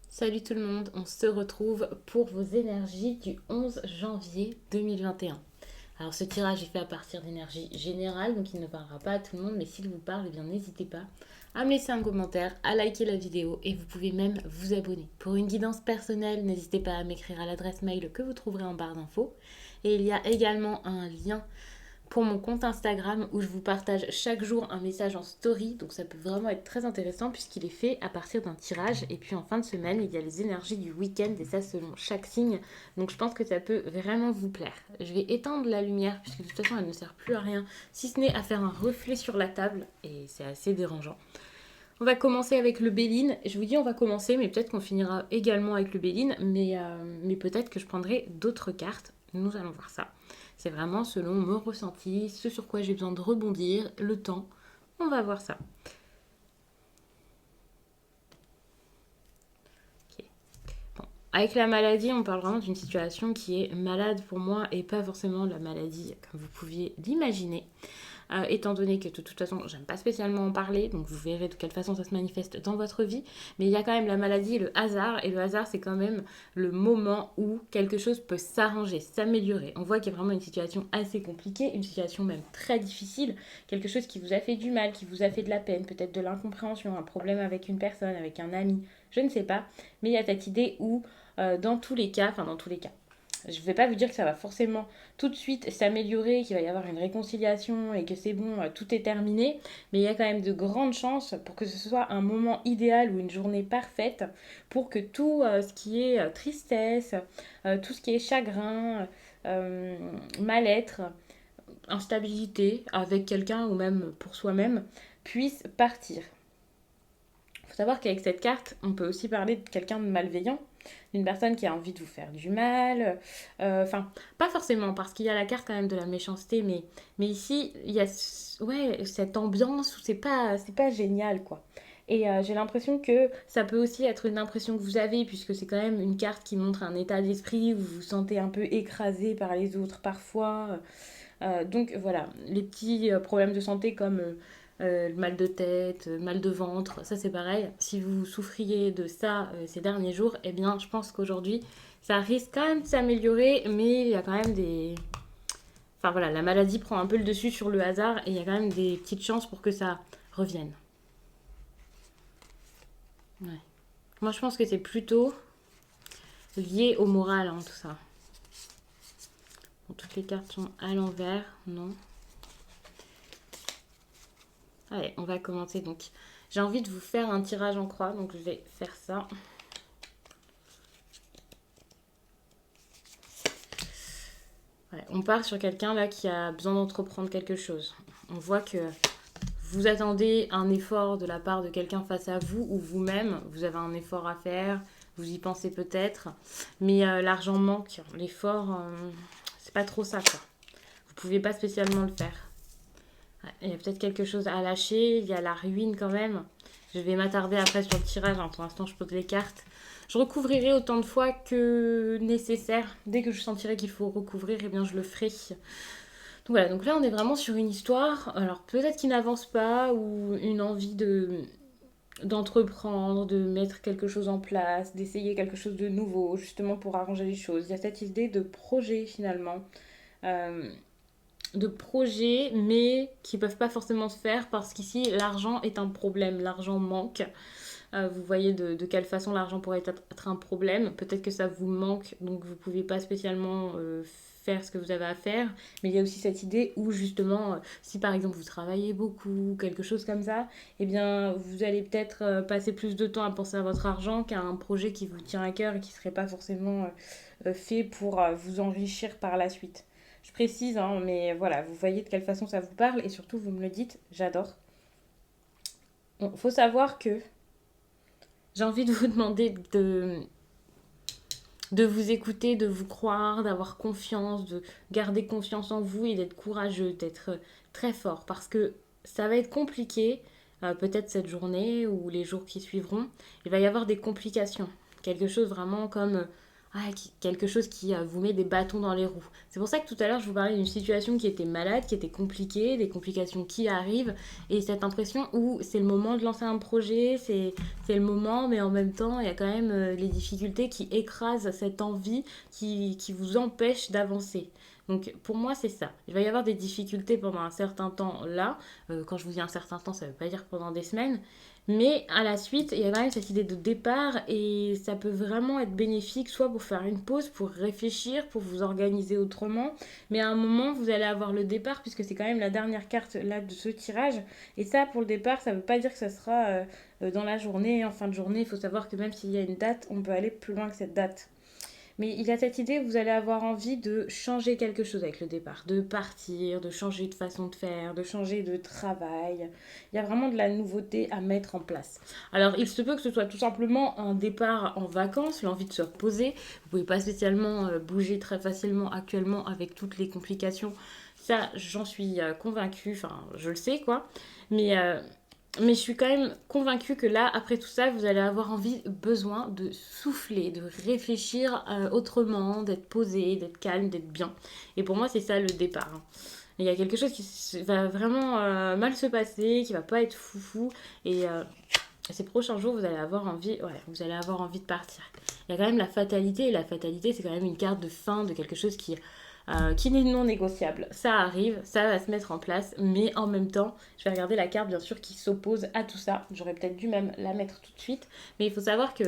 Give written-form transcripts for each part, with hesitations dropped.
Salut tout le monde, on se retrouve pour vos énergies du 11 janvier 2021. Alors ce tirage est fait à partir d'énergie générale, donc il ne parlera pas à tout le monde, mais s'il vous parle, eh bien n'hésitez pas à me laisser un commentaire, à liker la vidéo et vous pouvez même vous abonner. Pour une guidance personnelle, n'hésitez pas à m'écrire à l'adresse mail que vous trouverez en barre d'infos. Et il y a également un lien pour mon compte Instagram où je vous partage chaque jour un message en story. Donc ça peut vraiment être très intéressant puisqu'il est fait à partir d'un tirage. Et puis en fin de semaine, il y a les énergies du week-end et ça selon chaque signe. Donc je pense que ça peut vraiment vous plaire. Je vais éteindre la lumière puisque de toute façon elle ne sert plus à rien si ce n'est à faire un reflet sur la table et c'est assez dérangeant. On va commencer avec le Béline. Je vous dis on va commencer, mais peut-être qu'on finira également avec le Béline, mais peut-être que je prendrai d'autres cartes. Nous allons voir ça. C'est vraiment selon mon ressenti, ce sur quoi j'ai besoin de rebondir, le temps. On va voir ça. Ok. Bon. Avec la maladie, on parle vraiment d'une situation qui est malade pour moi et pas forcément la maladie comme vous pouviez l'imaginer. Étant donné que de toute façon, j'aime pas spécialement en parler, donc vous verrez de quelle façon ça se manifeste dans votre vie, mais il y a quand même la maladie et le hasard, et le hasard, c'est quand même le moment où quelque chose peut s'arranger, s'améliorer. On voit qu'il y a vraiment une situation assez compliquée, une situation même très difficile, quelque chose qui vous a fait du mal, qui vous a fait de la peine, peut-être de l'incompréhension, un problème avec une personne, avec un ami, je ne sais pas, mais il y a cette idée où, dans tous les cas, je ne vais pas vous dire que ça va forcément tout de suite s'améliorer, qu'il va y avoir une réconciliation et que c'est bon, tout est terminé, mais il y a quand même de grandes chances pour que ce soit un moment idéal ou une journée parfaite pour que tout ce qui est tristesse, tout ce qui est chagrin, mal-être, instabilité avec quelqu'un ou même pour soi-même puisse partir. Il faut savoir qu'avec cette carte, on peut aussi parler de quelqu'un de malveillant, d'une personne qui a envie de vous faire du mal. Pas forcément, parce qu'il y a la carte quand même de la méchanceté, mais ici, il y a ouais, cette ambiance où c'est pas génial, quoi. Et j'ai l'impression que ça peut aussi être une impression que vous avez, puisque c'est quand même une carte qui montre un état d'esprit où vous vous sentez un peu écrasé par les autres parfois. Donc voilà, les petits problèmes de santé comme le mal de tête, mal de ventre, ça c'est pareil. Si vous souffriez de ça ces derniers jours, eh bien je pense qu'aujourd'hui ça risque quand même de s'améliorer, mais il y a quand même des... Enfin voilà, la maladie prend un peu le dessus sur le hasard et il y a quand même des petites chances pour que ça revienne. Ouais. Moi je pense que c'est plutôt lié au moral, hein, tout ça. Bon, toutes les cartes sont à l'envers, non. Allez, on va commencer donc. J'ai envie de vous faire un tirage en croix, donc je vais faire ça. Ouais, on part sur quelqu'un là qui a besoin d'entreprendre quelque chose. On voit que vous attendez un effort de la part de quelqu'un face à vous ou vous-même. Vous avez un effort à faire, vous y pensez peut-être, mais l'argent manque. L'effort, c'est pas trop ça quoi. Vous pouvez pas spécialement le faire. Ouais, il y a peut-être quelque chose à lâcher, il y a la ruine quand même. Je vais m'attarder après sur le tirage, hein. Pour l'instant je pose les cartes. Je recouvrirai autant de fois que nécessaire. Dès que je sentirai qu'il faut recouvrir, eh bien je le ferai. Donc voilà, donc là on est vraiment sur une histoire, alors peut-être qui n'avance pas, ou une envie d'entreprendre, de mettre quelque chose en place, d'essayer quelque chose de nouveau, justement pour arranger les choses. Il y a cette idée de projet finalement. Euh, de projets, mais qui ne peuvent pas forcément se faire parce qu'ici, l'argent est un problème, l'argent manque. Vous voyez de quelle façon l'argent pourrait être un problème. Peut-être que ça vous manque, donc vous ne pouvez pas spécialement faire ce que vous avez à faire. Mais il y a aussi cette idée où justement, si par exemple vous travaillez beaucoup, quelque chose comme ça, eh bien vous allez peut-être passer plus de temps à penser à votre argent qu'à un projet qui vous tient à cœur et qui ne serait pas forcément fait pour vous enrichir par la suite. Je précise, hein, mais voilà, vous voyez de quelle façon ça vous parle et surtout vous me le dites, j'adore. Il faut savoir que j'ai envie de vous demander de vous écouter, de vous croire, d'avoir confiance, de garder confiance en vous et d'être courageux, d'être très fort parce que ça va être compliqué, peut-être cette journée ou les jours qui suivront. Il va y avoir des complications, quelque chose vraiment comme quelque chose qui vous met des bâtons dans les roues. C'est pour ça que tout à l'heure, je vous parlais d'une situation qui était malade, qui était compliquée, des complications qui arrivent, et cette impression où c'est le moment de lancer un projet, c'est le moment, mais en même temps, il y a quand même les difficultés qui écrasent cette envie, qui vous empêchent d'avancer. Donc pour moi, c'est ça. Il va y avoir des difficultés pendant un certain temps là. Quand je vous dis un certain temps, ça ne veut pas dire pendant des semaines. Mais à la suite, il y a quand même cette idée de départ et ça peut vraiment être bénéfique, soit pour faire une pause, pour réfléchir, pour vous organiser autrement. Mais à un moment, vous allez avoir le départ puisque c'est quand même la dernière carte là de ce tirage. Et ça, pour le départ, ça ne veut pas dire que ça sera dans la journée, en fin de journée. Il faut savoir que même s'il y a une date, on peut aller plus loin que cette date. Mais il y a cette idée où vous allez avoir envie de changer quelque chose avec le départ, de partir, de changer de façon de faire, de changer de travail. Il y a vraiment de la nouveauté à mettre en place. Alors, il se peut que ce soit tout simplement un départ en vacances, l'envie de se reposer. Vous ne pouvez pas spécialement bouger très facilement actuellement avec toutes les complications. Ça, j'en suis convaincue, enfin, je le sais quoi. Mais mais je suis quand même convaincue que là, après tout ça, vous allez avoir envie, besoin de souffler, de réfléchir autrement, d'être posé, d'être calme, d'être bien. Et pour moi, c'est ça le départ, hein. Il y a quelque chose va vraiment mal se passer, qui va pas être foufou. Et ces prochains jours, vous allez avoir envie de partir. Il y a quand même la fatalité, et la fatalité, c'est quand même une carte de fin de quelque chose qui n'est non négociable. Ça arrive, ça va se mettre en place, mais en même temps, je vais regarder la carte bien sûr qui s'oppose à tout ça. J'aurais peut-être dû même la mettre tout de suite, mais il faut savoir que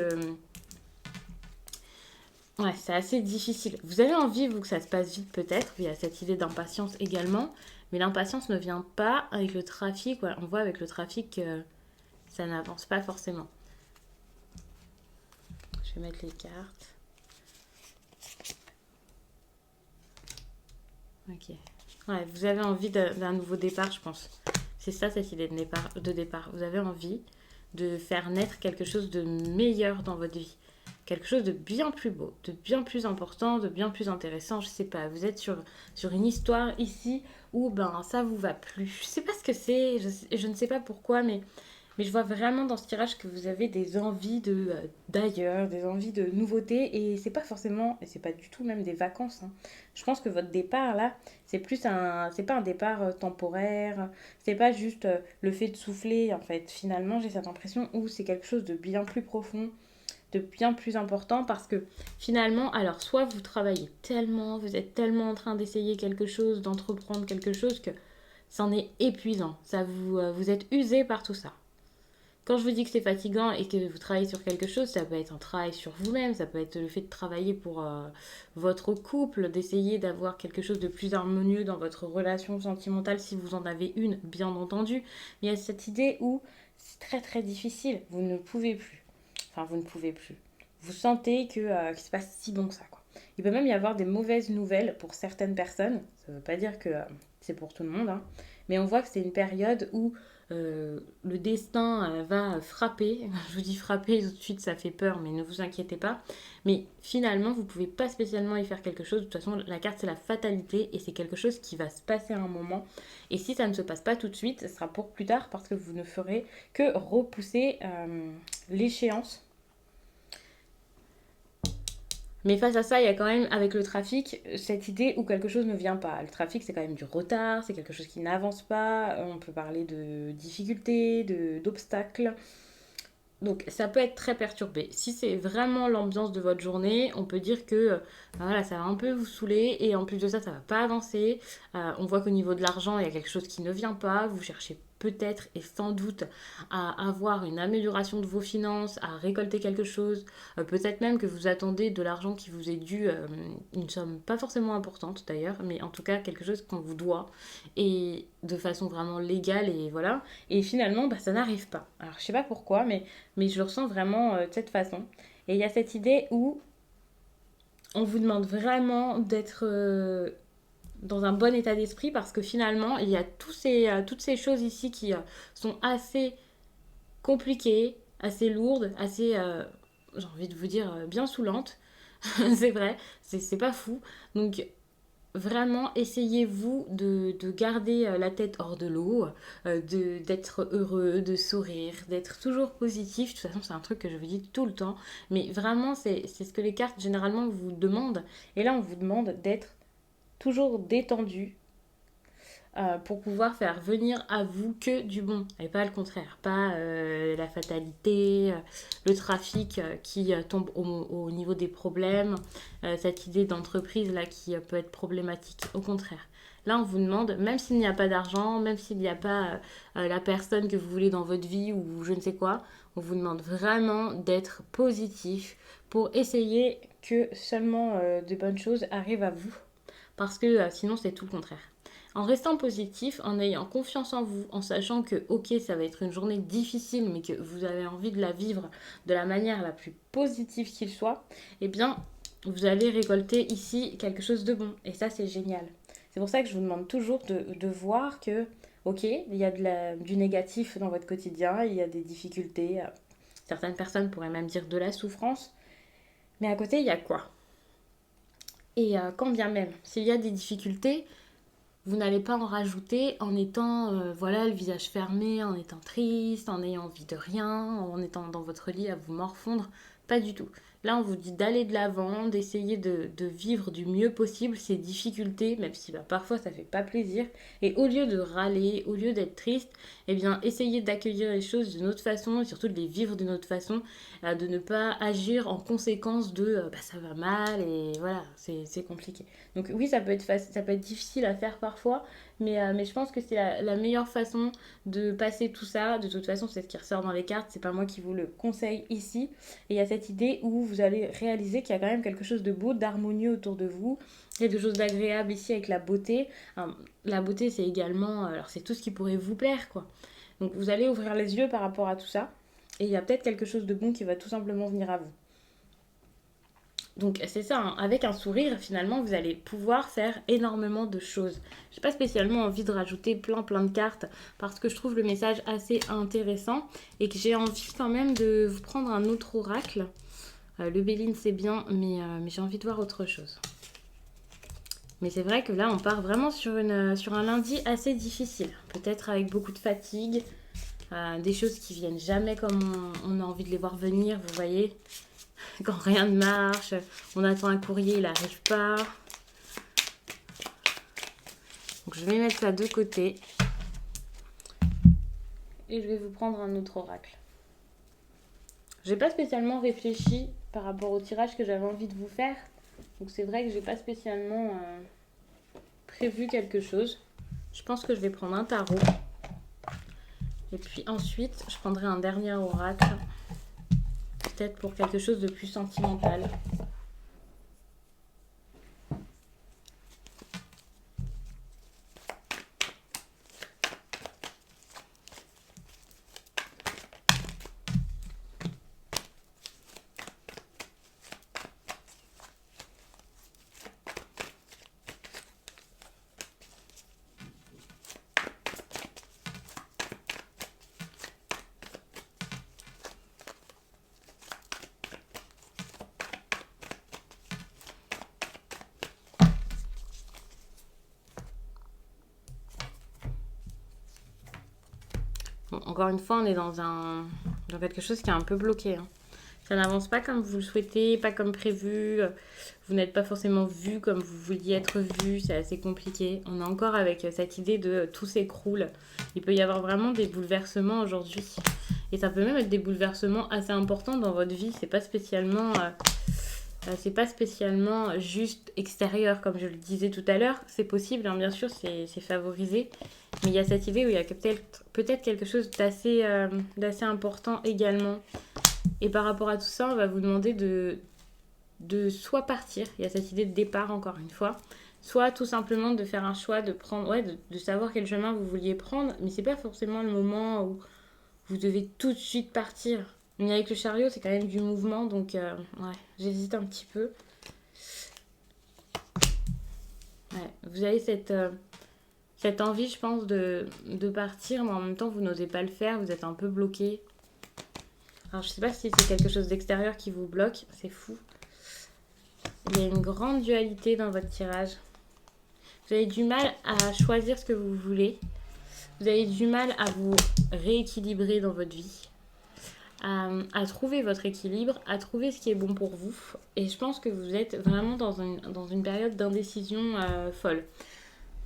ouais, c'est assez difficile. Vous avez envie, vous, que ça se passe vite peut-être, il y a cette idée d'impatience également, mais l'impatience ne vient pas avec le trafic. Ouais, on voit avec le trafic que ça n'avance pas forcément. Je vais mettre les cartes. Ok. Ouais, vous avez envie d'un nouveau départ, je pense. C'est ça cette idée de départ. Vous avez envie de faire naître quelque chose de meilleur dans votre vie. Quelque chose de bien plus beau, de bien plus important, de bien plus intéressant. Je sais pas, vous êtes sur une histoire ici où ben ça vous va plus. Je sais pas ce que c'est, je ne sais pas pourquoi, mais je vois vraiment dans ce tirage que vous avez des envies d'ailleurs, des envies de nouveautés, et c'est pas forcément, et c'est pas du tout même des vacances, hein. Je pense que votre départ là, c'est pas un départ temporaire, c'est pas juste le fait de souffler en fait. Finalement, j'ai cette impression où c'est quelque chose de bien plus profond, de bien plus important, parce que finalement, alors soit vous travaillez tellement, vous êtes tellement en train d'essayer quelque chose, d'entreprendre quelque chose que c'en est épuisant. Vous êtes usé par tout ça. Quand je vous dis que c'est fatigant et que vous travaillez sur quelque chose, ça peut être un travail sur vous-même, ça peut être le fait de travailler pour votre couple, d'essayer d'avoir quelque chose de plus harmonieux dans votre relation sentimentale si vous en avez une, bien entendu. Mais il y a cette idée où c'est très très difficile, vous ne pouvez plus. Enfin, vous ne pouvez plus. Vous sentez qu'il se passe si bon que ça, quoi. Il peut même y avoir des mauvaises nouvelles pour certaines personnes. Ça ne veut pas dire que c'est pour tout le monde, hein. Mais on voit que c'est une période où le destin va frapper. Je vous dis frapper tout de suite, ça fait peur, mais ne vous inquiétez pas. Mais finalement, vous ne pouvez pas spécialement y faire quelque chose. De toute façon, la carte, c'est la fatalité et c'est quelque chose qui va se passer à un moment. Et si ça ne se passe pas tout de suite, ce sera pour plus tard parce que vous ne ferez que repousser l'échéance. Mais face à ça, il y a quand même, avec le trafic, cette idée où quelque chose ne vient pas. Le trafic, c'est quand même du retard, c'est quelque chose qui n'avance pas. On peut parler de difficultés, d'obstacles. Donc ça peut être très perturbé. Si c'est vraiment l'ambiance de votre journée, on peut dire que voilà, ça va un peu vous saouler et en plus de ça, ça va pas avancer. On voit qu'au niveau de l'argent, il y a quelque chose qui ne vient pas. Vous cherchez peut-être et sans doute à avoir une amélioration de vos finances, à récolter quelque chose. Peut-être même que vous attendez de l'argent qui vous est dû, une somme pas forcément importante d'ailleurs, mais en tout cas quelque chose qu'on vous doit et de façon vraiment légale et voilà. Et finalement, bah, ça n'arrive pas. Alors je sais pas pourquoi, mais je le ressens vraiment de cette façon. Et il y a cette idée où on vous demande vraiment d'être dans un bon état d'esprit parce que finalement, il y a toutes ces choses ici qui sont assez compliquées, assez lourdes, assez, j'ai envie de vous dire, bien saoulantes. C'est vrai, c'est pas fou. Donc vraiment, essayez-vous de garder la tête hors de l'eau, d'être heureux, de sourire, d'être toujours positif. De toute façon, c'est un truc que je vous dis tout le temps. Mais vraiment, c'est ce que les cartes généralement vous demandent. Et là, on vous demande d'être toujours détendu, pour pouvoir faire venir à vous que du bon et pas le contraire, pas la fatalité, le trafic qui tombe au niveau des problèmes, cette idée d'entreprise là qui peut être problématique. Au contraire. Là, on vous demande, même s'il n'y a pas d'argent, même s'il n'y a pas la personne que vous voulez dans votre vie ou je ne sais quoi, on vous demande vraiment d'être positif pour essayer que seulement de bonnes choses arrivent à vous. Parce que sinon, c'est tout le contraire. En restant positif, en ayant confiance en vous, en sachant que ok, ça va être une journée difficile, mais que vous avez envie de la vivre de la manière la plus positive qu'il soit, eh bien, vous allez récolter ici quelque chose de bon. Et ça, c'est génial. C'est pour ça que je vous demande toujours de voir que, ok, il y a du négatif dans votre quotidien, il y a des difficultés, certaines personnes pourraient même dire de la souffrance, mais à côté, il y a quoi? Et quand bien même, s'il y a des difficultés, vous n'allez pas en rajouter en étant voilà, le visage fermé, en étant triste, en ayant envie de rien, en étant dans votre lit à vous morfondre. Pas du tout. Là, on vous dit d'aller de l'avant, d'essayer de vivre du mieux possible ces difficultés, même si parfois ça fait pas plaisir. Et au lieu de râler, au lieu d'être triste, eh bien, essayez d'accueillir les choses d'une autre façon et surtout de les vivre d'une autre façon, de ne pas agir en conséquence de ça va mal et voilà, c'est compliqué. Donc oui, ça peut être ça peut être difficile à faire parfois, mais je pense que c'est la meilleure façon de passer tout ça. De toute façon, c'est ce qui ressort dans les cartes, c'est pas moi qui vous le conseille ici. Et il y a cette idée où vous allez réaliser qu'il y a quand même quelque chose de beau, d'harmonieux autour de vous, quelque chose d'agréable ici avec la beauté. Alors, la beauté, c'est également, alors c'est tout ce qui pourrait vous plaire, quoi. Donc vous allez ouvrir les yeux par rapport à tout ça, et il y a peut-être quelque chose de bon qui va tout simplement venir à vous. Donc c'est ça, hein. Avec un sourire, finalement, vous allez pouvoir faire énormément de choses. J'ai pas spécialement envie de rajouter plein de cartes parce que je trouve le message assez intéressant et que j'ai envie quand même de vous prendre un autre oracle. Le Béline c'est bien, mais j'ai envie de voir autre chose. Mais c'est vrai que là, on part vraiment sur un lundi assez difficile. Peut-être avec beaucoup de fatigue, des choses qui viennent jamais comme on a envie de les voir venir, vous voyez. Quand rien ne marche, on attend un courrier, il n'arrive pas. Donc je vais mettre ça de côté. Et je vais vous prendre un autre oracle. J'ai pas spécialement réfléchi par rapport au tirage que j'avais envie de vous faire. Donc c'est vrai que j'ai pas spécialement prévu quelque chose. Je pense que je vais prendre un tarot. Et puis ensuite, je prendrai un dernier oracle. Peut-être pour quelque chose de plus sentimental. Bon, encore une fois, on est dans quelque chose qui est un peu bloqué, hein. Ça n'avance pas comme vous le souhaitez, pas comme prévu. Vous n'êtes pas forcément vu comme vous vouliez être vu. C'est assez compliqué. On est encore avec cette idée de tout s'écroule. Il peut y avoir vraiment des bouleversements aujourd'hui. Et ça peut même être des bouleversements assez importants dans votre vie. C'est pas spécialement juste extérieur, comme je le disais tout à l'heure. C'est possible, hein, bien sûr, c'est favorisé. Mais il y a cette idée où il y a peut-être quelque chose d'assez important également. Et par rapport à tout ça, on va vous demander de soit partir, il y a cette idée de départ encore une fois, soit tout simplement de faire un choix, de prendre, de savoir quel chemin vous vouliez prendre, mais c'est pas forcément le moment où vous devez tout de suite partir. Mais avec le chariot, c'est quand même du mouvement, donc ouais, j'hésite un petit peu. Ouais, vous avez cette envie, je pense, de partir, mais en même temps, vous n'osez pas le faire, vous êtes un peu bloqué. Alors, je sais pas si c'est quelque chose d'extérieur qui vous bloque, c'est fou. Il y a une grande dualité dans votre tirage. Vous avez du mal à choisir ce que vous voulez. Vous avez du mal à vous rééquilibrer dans votre vie. À trouver votre équilibre, à trouver ce qui est bon pour vous. Et je pense que vous êtes vraiment dans une période d'indécision folle.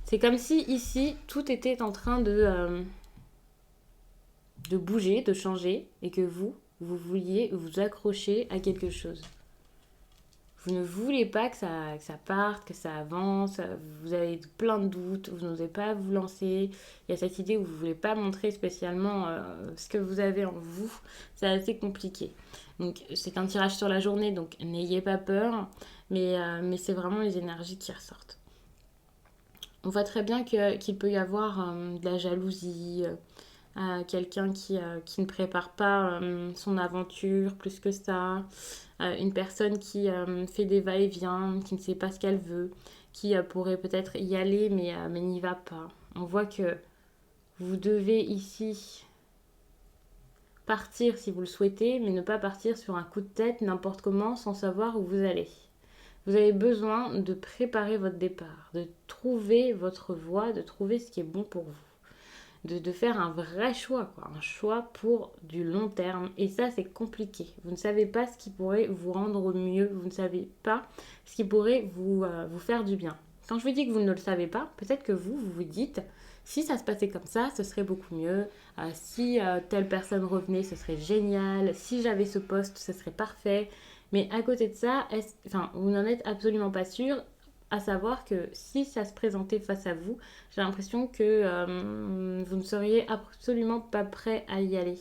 C'est comme si ici, tout était en train de bouger, de changer, et que vous vouliez vous accrocher à quelque chose. Vous ne voulez pas que ça parte, que ça avance, vous avez plein de doutes, vous n'osez pas vous lancer. Il y a cette idée où vous ne voulez pas montrer spécialement ce que vous avez en vous. C'est assez compliqué. Donc c'est un tirage sur la journée, donc n'ayez pas peur, mais c'est vraiment les énergies qui ressortent. On voit très bien qu'il peut y avoir de la jalousie, quelqu'un qui ne prépare pas son aventure plus que ça, une personne qui fait des va-et-vient, qui ne sait pas ce qu'elle veut, qui pourrait peut-être y aller mais n'y va pas. On voit que vous devez ici partir si vous le souhaitez, mais ne pas partir sur un coup de tête n'importe comment sans savoir où vous allez. Vous avez besoin de préparer votre départ, de trouver votre voie, de trouver ce qui est bon pour vous. De faire un vrai choix, quoi. Un choix pour du long terme. Et ça, c'est compliqué. Vous ne savez pas ce qui pourrait vous rendre mieux. Vous ne savez pas ce qui pourrait vous faire du bien. Quand je vous dis que vous ne le savez pas, peut-être que vous vous dites, si ça se passait comme ça, ce serait beaucoup mieux. Si telle personne revenait, ce serait génial. Si j'avais ce poste, ce serait parfait. Mais à côté de ça, vous n'en êtes absolument pas sûr, à savoir que si ça se présentait face à vous, j'ai l'impression que vous ne seriez absolument pas prêt à y aller.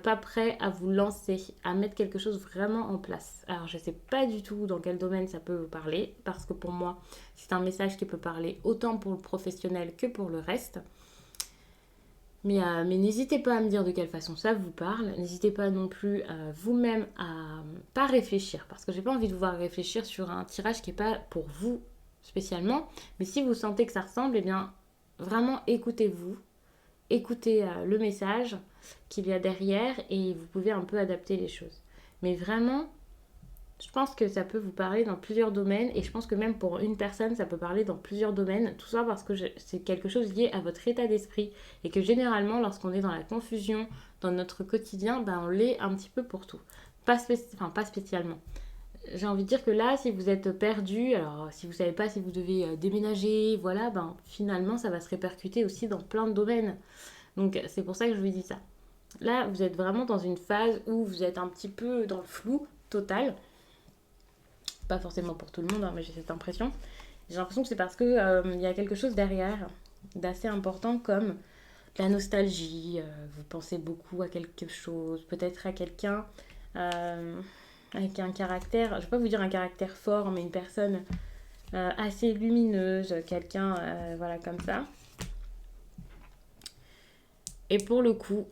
Pas prêt à vous lancer, à mettre quelque chose vraiment en place. Alors je ne sais pas du tout dans quel domaine ça peut vous parler, parce que pour moi, c'est un message qui peut parler autant pour le professionnel que pour le reste. Mais n'hésitez pas à me dire de quelle façon ça vous parle. N'hésitez pas non plus vous-même à pas réfléchir. Parce que j'ai pas envie de vous voir réfléchir sur un tirage qui n'est pas pour vous spécialement. Mais si vous sentez que ça ressemble, eh bien vraiment écoutez-vous. Écoutez le message qu'il y a derrière et vous pouvez un peu adapter les choses. Mais vraiment, je pense que ça peut vous parler dans plusieurs domaines et je pense que même pour une personne, ça peut parler dans plusieurs domaines. Tout ça parce que c'est quelque chose lié à votre état d'esprit et que généralement, lorsqu'on est dans la confusion dans notre quotidien, ben on l'est un petit peu pour tout. Pas spécialement. J'ai envie de dire que là, si vous êtes perdu, alors si vous savez pas si vous devez déménager, voilà, ben finalement, ça va se répercuter aussi dans plein de domaines. Donc c'est pour ça que je vous dis ça. Là, vous êtes vraiment dans une phase où vous êtes un petit peu dans le flou total. Pas forcément pour tout le monde, hein, mais j'ai cette impression. J'ai l'impression que c'est parce que il y a quelque chose derrière d'assez important comme la nostalgie. Vous pensez beaucoup à quelque chose, peut-être à quelqu'un avec un caractère, je ne vais pas vous dire un caractère fort, mais une personne assez lumineuse, quelqu'un voilà comme ça. Et pour le coup,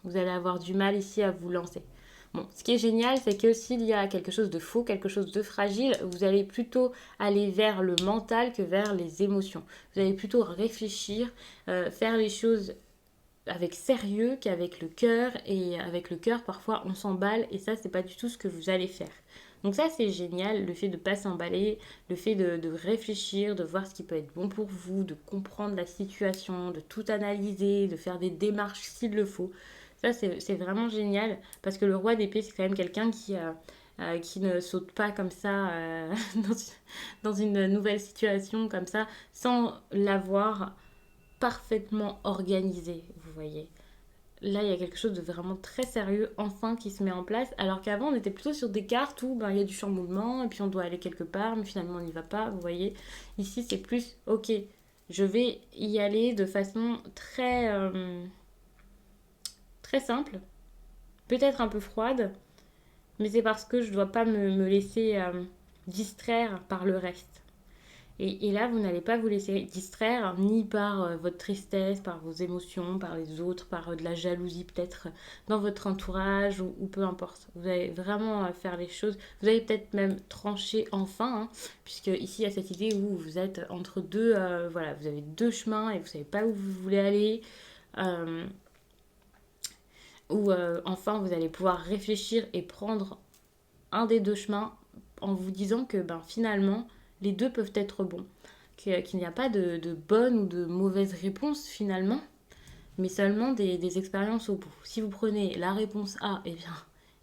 vous allez avoir du mal ici à vous lancer. Bon, ce qui est génial, c'est que s'il y a quelque chose de faux, quelque chose de fragile, vous allez plutôt aller vers le mental que vers les émotions. Vous allez plutôt réfléchir, faire les choses avec sérieux qu'avec le cœur. Et avec le cœur, parfois, on s'emballe et ça, c'est pas du tout ce que vous allez faire. Donc ça, c'est génial, le fait de ne pas s'emballer, le fait de réfléchir, de voir ce qui peut être bon pour vous, de comprendre la situation, de tout analyser, de faire des démarches s'il le faut. Ça, c'est vraiment génial parce que le roi d'épée, c'est quand même quelqu'un qui ne saute pas comme ça dans une nouvelle situation comme ça sans l'avoir parfaitement organisé, vous voyez. Là, il y a quelque chose de vraiment très sérieux, enfin, qui se met en place. Alors qu'avant, on était plutôt sur des cartes où ben, il y a du chamboulement et puis on doit aller quelque part, mais finalement, on n'y va pas, vous voyez. Ici, c'est plus, ok, je vais y aller de façon très simple, peut-être un peu froide, mais c'est parce que je ne dois pas me laisser distraire par le reste. Et là, vous n'allez pas vous laisser distraire ni par votre tristesse, par vos émotions, par les autres, par de la jalousie peut-être dans votre entourage ou peu importe. Vous allez vraiment faire les choses. Vous allez peut-être même trancher enfin, hein, puisque ici il y a cette idée où vous êtes entre deux, voilà, vous avez deux chemins et vous ne savez pas où vous voulez aller. Euh, ou enfin vous allez pouvoir réfléchir et prendre un des deux chemins en vous disant que ben, finalement les deux peuvent être bons. qu'il n'y a pas de bonne ou de mauvaise réponse finalement, mais seulement des expériences au bout. Si vous prenez la réponse A, eh bien,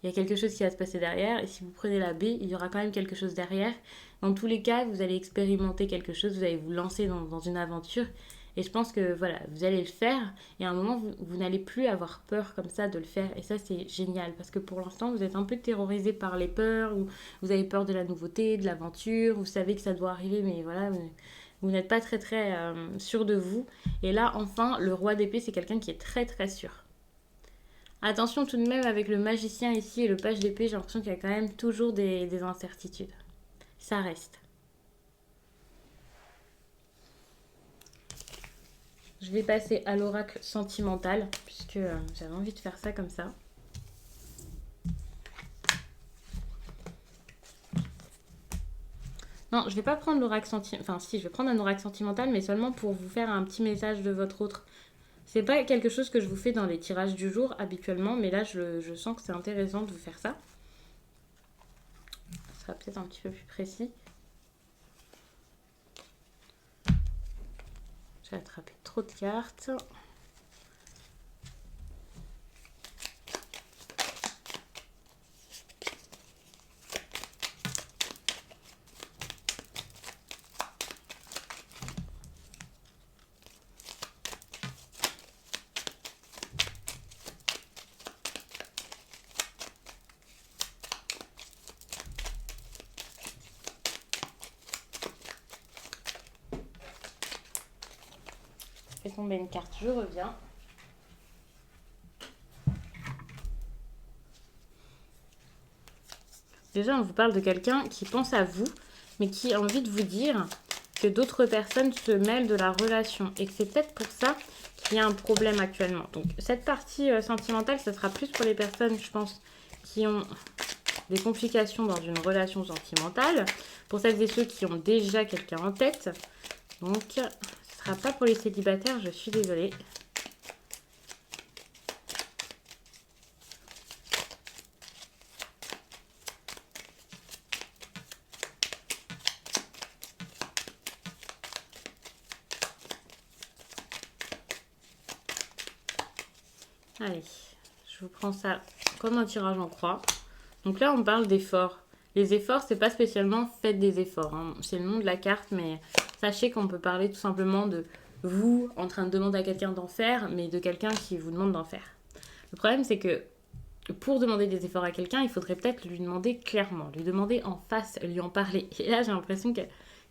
il y a quelque chose qui va se passer derrière, et si vous prenez la B, il y aura quand même quelque chose derrière. Dans tous les cas, vous allez expérimenter quelque chose, vous allez vous lancer dans une aventure, et je pense que voilà, vous allez le faire, et à un moment, vous n'allez plus avoir peur comme ça de le faire, et ça c'est génial, parce que pour l'instant, vous êtes un peu terrorisé par les peurs, ou vous avez peur de la nouveauté, de l'aventure, vous savez que ça doit arriver, mais voilà, vous n'êtes pas très très sûr de vous. Et là, enfin, le roi d'épée, c'est quelqu'un qui est très très sûr. Attention tout de même avec le magicien ici et le page d'épée, j'ai l'impression qu'il y a quand même toujours des incertitudes. Ça reste. Je vais passer à l'oracle sentimental, puisque j'avais envie de faire ça comme ça. Non, je vais pas prendre l'oracle sentimental. Enfin, si, je vais prendre un oracle sentimental, mais seulement pour vous faire un petit message de votre autre. C'est pas quelque chose que je vous fais dans les tirages du jour habituellement, mais là, je sens que c'est intéressant de vous faire ça. Ça sera peut-être un petit peu plus précis. J'ai attrapé trop de cartes. Je vais tomber une carte, je reviens. Déjà, on vous parle de quelqu'un qui pense à vous, mais qui a envie de vous dire que d'autres personnes se mêlent de la relation et que c'est peut-être pour ça qu'il y a un problème actuellement. Donc, cette partie sentimentale, ça sera plus pour les personnes, je pense, qui ont des complications dans une relation sentimentale. Pour celles et ceux qui ont déjà quelqu'un en tête. Donc, ce ne sera pas pour les célibataires, je suis désolée. Allez, je vous prends ça comme un tirage en croix. Donc là, on parle d'efforts. Les efforts, c'est pas spécialement faites des efforts, hein. C'est le nom de la carte, mais sachez qu'on peut parler tout simplement de vous en train de demander à quelqu'un d'en faire, mais de quelqu'un qui vous demande d'en faire. Le problème, c'est que pour demander des efforts à quelqu'un, il faudrait peut-être lui demander clairement, lui demander en face, lui en parler. Et là, j'ai l'impression que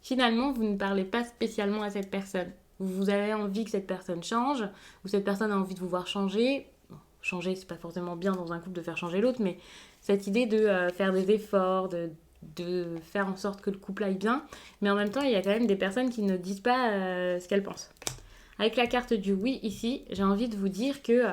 finalement, vous ne parlez pas spécialement à cette personne. Vous avez envie que cette personne change, ou cette personne a envie de vous voir changer. Bon, changer, c'est pas forcément bien dans un couple de faire changer l'autre, mais cette idée de faire des efforts, de faire en sorte que le couple aille bien. Mais en même temps, il y a quand même des personnes qui ne disent pas ce qu'elles pensent. Avec la carte du oui ici, j'ai envie de vous dire que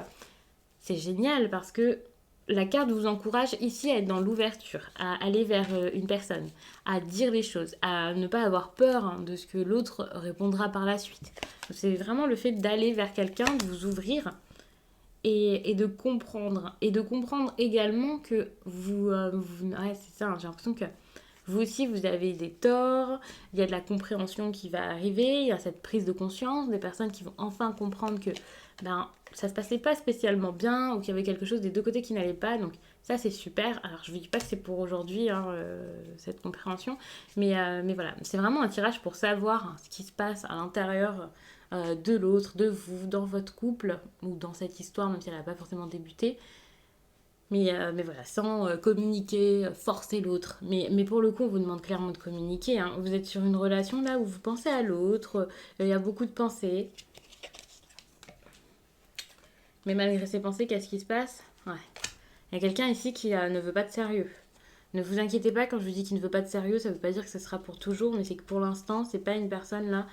c'est génial parce que la carte vous encourage ici à être dans l'ouverture, à aller vers une personne, à dire les choses, à ne pas avoir peur de ce que l'autre répondra par la suite. C'est vraiment le fait d'aller vers quelqu'un, de vous ouvrir et de comprendre. Et de comprendre également que ouais, c'est ça, hein, j'ai l'impression que vous aussi, vous avez des torts, il y a de la compréhension qui va arriver, il y a cette prise de conscience, des personnes qui vont enfin comprendre que ça se passait pas spécialement bien ou qu'il y avait quelque chose des deux côtés qui n'allait pas. Donc ça, c'est super. Alors, je ne vous dis pas que c'est pour aujourd'hui, hein, cette compréhension, mais voilà, c'est vraiment un tirage pour savoir hein, ce qui se passe à l'intérieur de l'autre, de vous, dans votre couple ou dans cette histoire, même si elle n'a pas forcément débuté. Mais voilà, sans communiquer, forcer l'autre. Mais pour le coup, on vous demande clairement de communiquer, hein. Vous êtes sur une relation là où vous pensez à l'autre, il y a beaucoup de pensées. Mais malgré ces pensées, qu'est-ce qui se passe? Ouais. Il y a quelqu'un ici qui ne veut pas de sérieux. Ne vous inquiétez pas, quand je vous dis qu'il ne veut pas de sérieux, ça ne veut pas dire que ce sera pour toujours, mais c'est que pour l'instant, c'est pas une personne là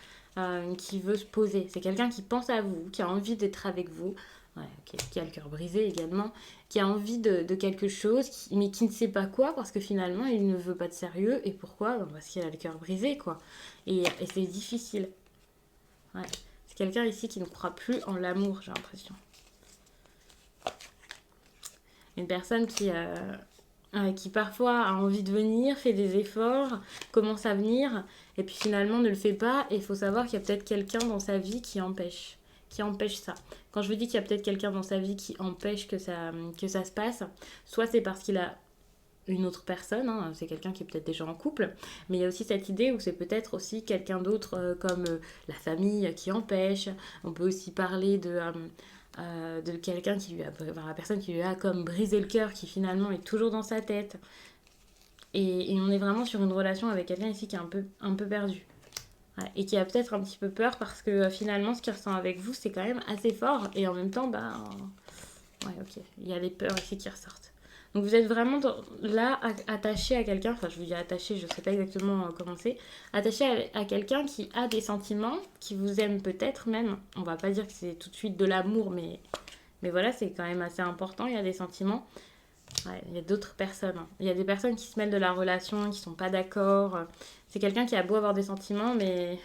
qui veut se poser. C'est quelqu'un qui pense à vous, qui a envie d'être avec vous, ouais, qui a le cœur brisé également, qui a envie de quelque chose, mais qui ne sait pas quoi, parce que finalement, il ne veut pas de sérieux. Et pourquoi? Parce qu'il a le cœur brisé, quoi. Et c'est difficile. Ouais. C'est quelqu'un ici qui ne croit plus en l'amour, j'ai l'impression. Une personne qui qui parfois a envie de venir, fait des efforts, commence à venir, et puis finalement ne le fait pas. Et il faut savoir qu'il y a peut-être quelqu'un dans sa vie qui empêche ça. Quand je vous dis qu'il y a peut-être quelqu'un dans sa vie qui empêche que ça se passe, soit c'est parce qu'il a une autre personne, hein, c'est quelqu'un qui est peut-être déjà en couple, mais il y a aussi cette idée où c'est peut-être aussi quelqu'un d'autre comme la famille qui empêche. On peut aussi parler de quelqu'un qui lui a, enfin, la personne qui lui a comme brisé le cœur, qui finalement est toujours dans sa tête. Et on est vraiment sur une relation avec quelqu'un ici qui est un peu perdu. Ouais, et qui a peut-être un petit peu peur parce que finalement ce qu'il ressent avec vous c'est quand même assez fort et en même temps bah ouais ok il y a les peurs ici qui ressortent. Donc vous êtes vraiment là attaché à quelqu'un, enfin je vous dis attaché, je sais pas exactement comment c'est, attaché à quelqu'un qui a des sentiments, qui vous aime peut-être même, on va pas dire que c'est tout de suite de l'amour mais voilà c'est quand même assez important, il y a des sentiments. Ouais, il y a d'autres personnes, hein. Il y a des personnes qui se mêlent de la relation, qui sont pas d'accord. C'est quelqu'un qui a beau avoir des sentiments, mais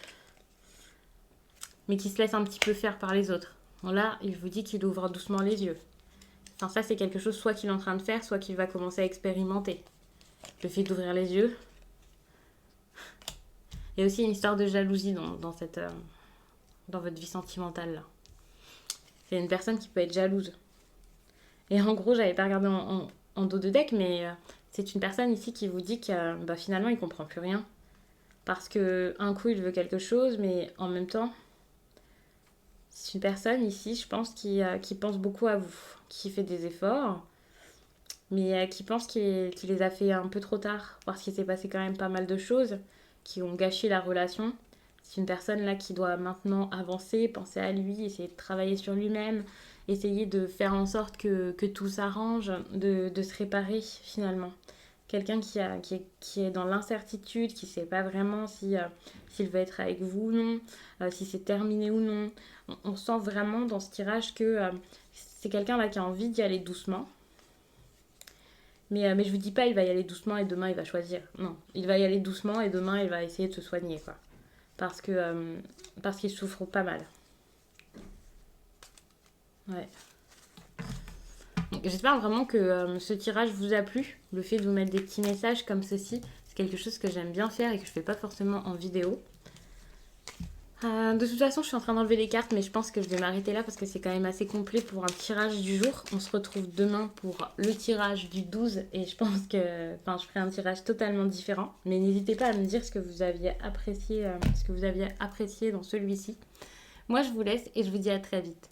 qui se laisse un petit peu faire par les autres. Bon, là, il vous dit qu'il ouvre doucement les yeux. Enfin, ça, c'est quelque chose soit qu'il est en train de faire, soit qu'il va commencer à expérimenter. Le fait d'ouvrir les yeux. Il y a aussi une histoire de jalousie dans votre vie sentimentale, là. C'est une personne qui peut être jalouse. Et en gros, j'avais pas regardé en dos de deck, mais c'est une personne ici qui vous dit que bah, finalement, il comprend plus rien. Parce que un coup, il veut quelque chose, mais en même temps, c'est une personne ici, je pense, qui pense beaucoup à vous, qui fait des efforts, mais qui pense qu'il les a fait un peu trop tard, parce qu'il s'est passé quand même pas mal de choses qui ont gâché la relation. C'est une personne là qui doit maintenant avancer, penser à lui, essayer de travailler sur lui-même, essayer de faire en sorte que tout s'arrange, de se réparer finalement. Quelqu'un qui est dans l'incertitude, qui ne sait pas vraiment s'il veut être avec vous ou non, si c'est terminé ou non. On sent vraiment dans ce tirage que c'est quelqu'un là qui a envie d'y aller doucement. Mais je vous dis pas il va y aller doucement et demain il va choisir. Non, il va y aller doucement et demain il va essayer de se soigner quoi. Parce qu'il souffre pas mal. Ouais. Donc, j'espère vraiment que ce tirage vous a plu. Le fait de vous mettre des petits messages comme ceci, c'est quelque chose que j'aime bien faire et que je fais pas forcément en vidéo. De toute façon, je suis en train d'enlever les cartes, mais je pense que je vais m'arrêter là parce que c'est quand même assez complet pour un tirage du jour. On se retrouve demain pour le tirage du 12 et je pense que je ferai un tirage totalement différent. Mais n'hésitez pas à me dire ce que vous aviez apprécié dans celui-ci. Moi, je vous laisse et je vous dis à très vite.